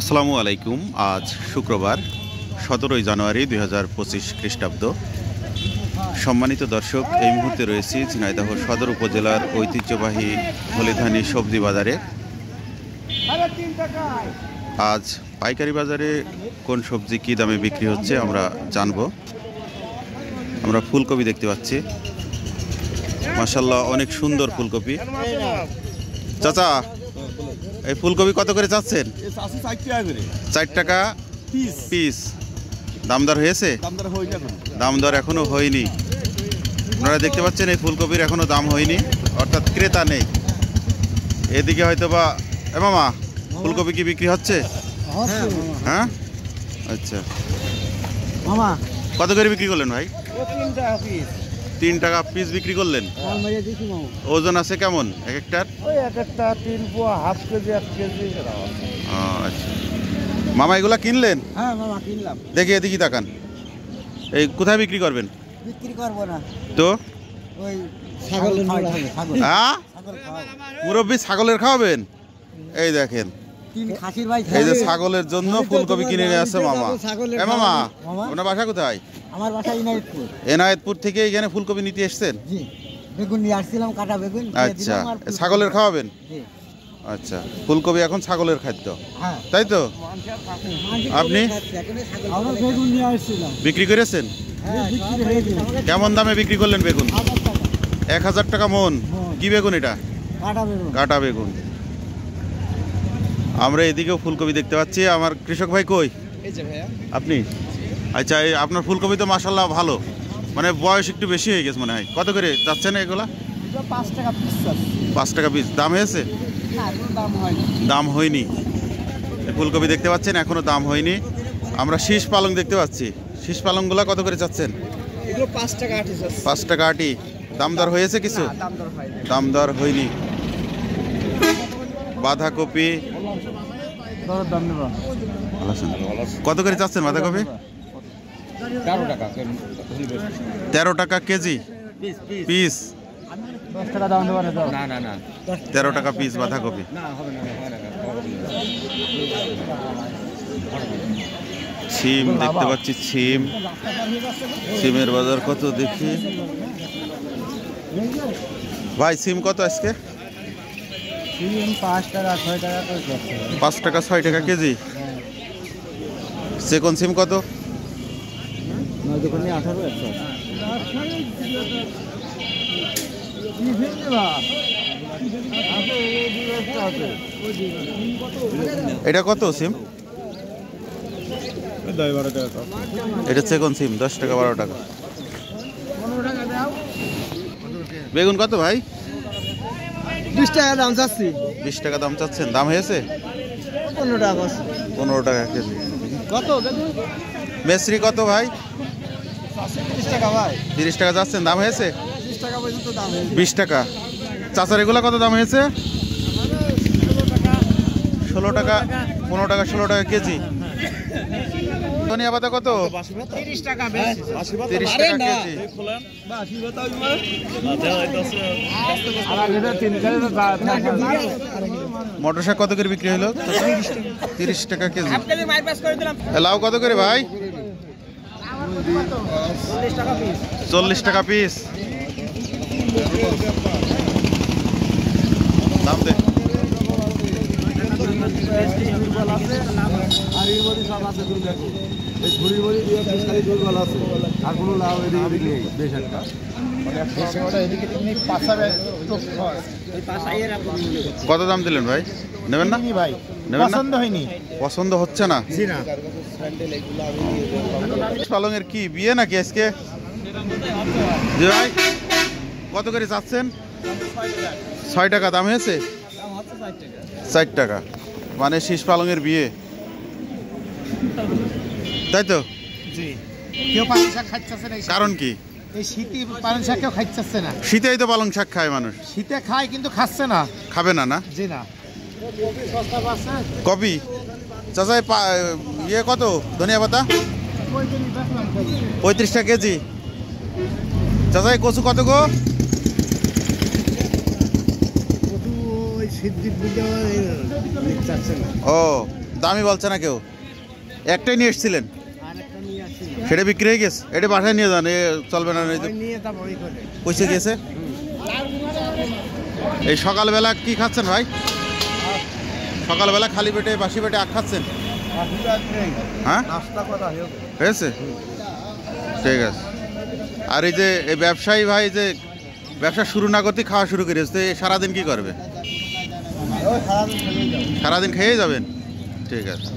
আসসালামু আলাইকুম। আজ শুক্রবার 17 জানুয়ারি 2025 খ্রিস্টাব্দ। সম্মানিত দর্শক, এই মুহূর্তে রয়েছি ঝিনাইদহ সদর উপজেলার ঐতিহ্যবাহী হলিধানি সবজি বাজারে। আজ পাইকারি বাজারে কোন সবজি কী দামে বিক্রি হচ্ছে আমরা জানব। আমরা ফুলকপি দেখতে পাচ্ছি, মাশাআল্লাহ অনেক সুন্দর ফুলকপি। চাচা, এই ফুলকপি কত করে চাচ্ছেন? 4 টাকা পিস। দাম দর হয়েছে? দাম দর এখনো হয়নি। আপনারা দেখতে পাচ্ছেন এই ফুলকপির এখনো দাম হয়নি, অর্থাৎ ক্রেতা নেই। এদিকে হয়তো বা মামা ফুলকপি কি বিক্রি হচ্ছে? হ্যাঁ, আচ্ছা। মামা কত করে বিক্রি করলেন ভাই? 3 টাকা পিস বিক্রি করলেন। ওজন আছে কেমন এক একটার? তিন পোয়া, হাফ কেজি, 1 কেজি। আচ্ছা মামা, এগুলা কিনলেন? হ্যাঁ মামা, কিনলাম। দেখি এদিকে তাকান। এই কোথায় বিক্রি করবেন? বিক্রি করবো না তো ওই ছাগলের হ্যাঁ, মুরব্বি ছাগলের খাওয়াবেন? এই দেখেন, এই যে ছাগলের জন্য ফুলকপি কিনে নিয়ে আসছে মামা। মামা, আপনার বাসা কোথায়? আমার বাসা ইনায়েতপুর। এনায়েতপুর থেকে এখানে ফুলকপি নিতে এসছেন? জি, বেগুন নিয়ে আসছিলাম, কাটা বেগুন। আচ্ছা, ছাগলের খাওয়াবেন? আচ্ছা, ফুলকপি এখন ছাগলের খাদ্য, তাই তো? আপনি বেগুন নিয়ে আসছিলাম, বিক্রি করেছেন? কেমন দামে বিক্রি করলেন বেগুন? 1000 টাকা মন। কি বেগুন এটা? কাটা বেগুন। আমরা এদিকেও ফুলকপি দেখতে পাচ্ছি। আমার কৃষক ভাই কই? আপনি? আচ্ছা, এই আপনার ফুলকপি তো মাশাআল্লাহ ভালো, মানে বয়স একটু বেশি হয়ে গেছে মনে হয়। কত করে যাচ্ছে না এগুলা? 5 টাকা পিস। 5 টাকা পিস। দাম হয়েছে? দাম হয়নি। ফুলকপি দেখতে পাচ্ছেন এখনো দাম হয়নি। আমরা শীষ পালং দেখতে পাচ্ছি। শীষ পালংগুলা কত করে চাচ্ছেন? 5 টাকা আটি। 5 টাকা আটি। দাম দর হয়েছে কিছু? দাম দর হয়নি। বাঁধাকপি কত করে চাচ্ছেন? বাঁধাকপি 13 টাকা কেজি পিস। 13 টাকা পিস বাঁধাকপি। সিম দেখতে পাচ্ছি, সিমের বাজার কত দেখি ভাই। সিম কত আজকে? 5 টাকা 6 টাকা। 5 টাকা 6 টাকা কেজি। সেকন্ড সিম কত? 1800। এটা কত সিম? এটা সেকন্ড সিম 10 টাকা 12 টাকা। বেগুন কত ভাই? 20 টাকা দাম চাচ্ছি। 20 টাকা দাম চাচ্ছেন। দাম হয়েছে? 15 টাকা। 15 টাকা কেজি। কত বেগুন? মেসরি কত ভাই? 30 টাকা ভাই। 30 টাকা যাচ্ছেন। দাম হয়েছে? 20 টাকা পর্যন্ত দাম হয়েছে। 20 টাকা। চাচার এগুলা কত দাম হয়েছে? 16 টাকা 15 টাকা 16 টাকা কেজি। ধনিয়া পাতা কত? 30 টাকা। 30 টাকা কেজি। মটর শাক কত করে বিক্রি হলো? 30 টাকা কেজি। লাউ কত করে ভাই? 40 টাকা পিস। দাম দে। কত দাম দিলেন ভাই? নেবেন না ভাই? নেবেন না? পছন্দ হয়নি। পছন্দ হচ্ছে না? জি না। পালংয়ের কি বিয়ে নাকি আজকে? জি ভাই, কত করে চাচ্ছেন? 6 টাকা। দাম হয়েছে? 4 টাকা। মানে শীষ পালংয়ের বিয়ে, তাই তো? জি। কেউ পালং শাক খাচ্ছে না। কারণ কি? এই শীতে পালং শাক কেউ খাচ্ছে না। শীতেই তো পালং শাক খায় মানুষ। শীতে খায় কিন্তু খাচ্ছে না। খাবে না? না, জি না। কপি চাচা ইয়ে কত? ধনিয়া পাতা 35 টাকা কেজি। চাচা কচু কত গো? সিদ্দিক ও দামি বলছে না কেউ, একটাই নিয়ে এসেছিলেন, সেটা বিক্রি হয়ে গেছে, এটা বাসায় নিয়ে যান, এ চলবে না, পয়সা গিয়েছে। এই সকালবেলা কি খাচ্ছেন ভাই? সকালবেলা খালি পেটে বাসি পেটে আখ খাচ্ছেন? হ্যাঁ হয়েছে, ঠিক আছে। আর এই যে এই ব্যবসায়ী ভাই যে ব্যবসা শুরু না করতে খাওয়া শুরু করেছে, সারাদিন কি করবে? সারাদিন খেয়ে যাবেন, ঠিক আছে।